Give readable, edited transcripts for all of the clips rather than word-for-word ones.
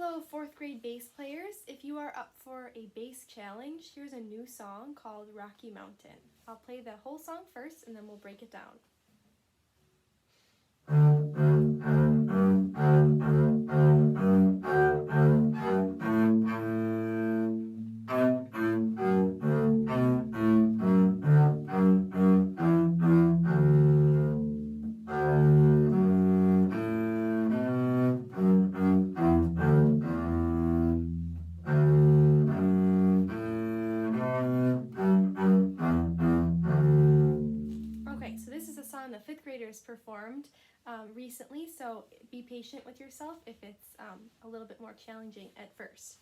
Hello, fourth grade bass players. If you are up for a bass challenge, here's a new song called Rocky Mountain. I'll play the whole song first and then we'll break it down. Okay, so this is a song that fifth graders performed recently, so be patient with yourself if it's a little bit more challenging at first.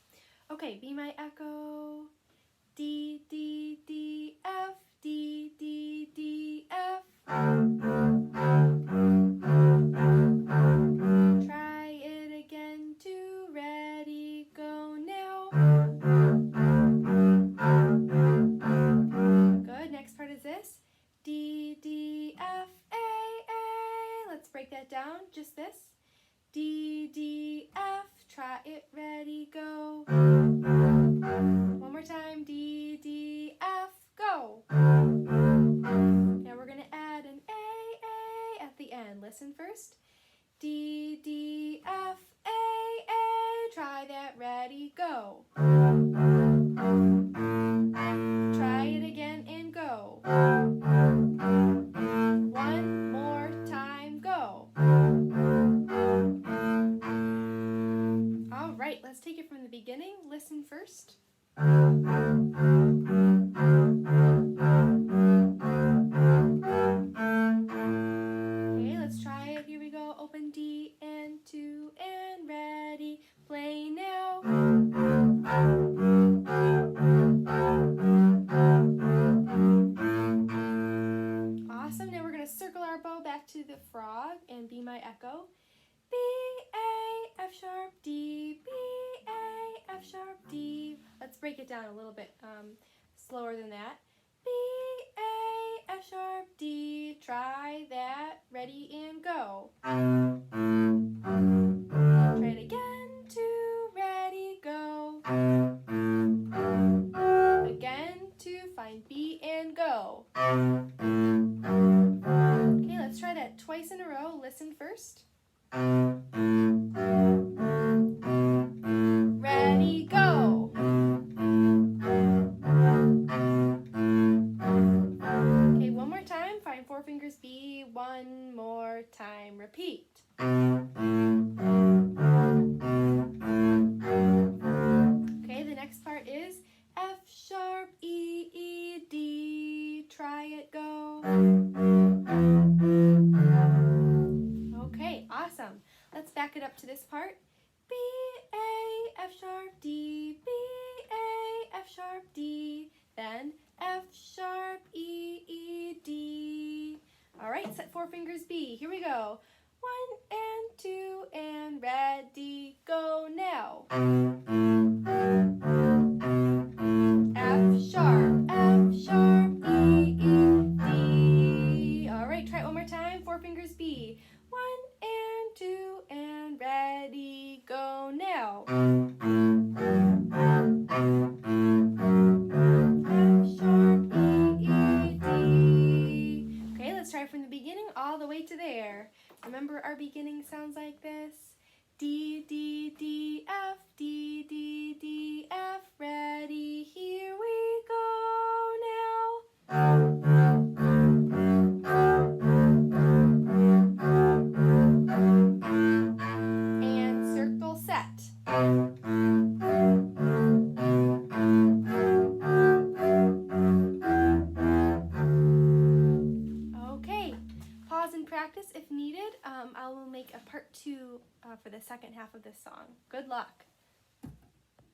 Okay, Be My Echo, D, D, D, F, D, D, D, F. Try it again, 2, ready, go now. Good, next part is this. D, D, F, A, A. Let's break that down, just this. D, D, F, try it, ready, go. One more time, D, D, F, go. Now we're gonna add an A at the end. Listen first. D, D, F, A, try that, ready, go. Try it again and go. One more time, go. All right, let's take it from the beginning. Listen first. Okay, let's try it. Here we go. Open D and 2 and ready. Play now. Awesome. Now we're going to circle our bow back to the frog and Be My Echo. B, A, F sharp, D, B, A, F sharp, D. Let's break it down a little bit slower than that. B, A, F sharp, D. Try that, ready and go. Try it again, 2, ready, go. Again, 2, find B and go. Okay, let's try that twice in a row. Listen first. Ready, go. Okay, one more time. Find 4 fingers B. One more time. Repeat. Okay, the next part is F sharp, E, E, D. Try it, go. Okay, awesome. Let's back it up to this part. B, A, F sharp, D, B, A, F sharp, D, then F sharp, E, E, D. All right, set 4 fingers B. Here we go. 1 and 2 and ready, go now. F sharp, E, E, D. All right, try it one more time. 4 fingers B. 1 and 2 and ready, go now. F sharp, E, E, D. Okay, let's try from the beginning all the way to there. Remember our beginning sounds like this. D, D, D, F, D, D, D, F, ready, here we go now. And circle set. Okay, pause and practice if needed. I will make a part 2 for the second half of this song. Good luck.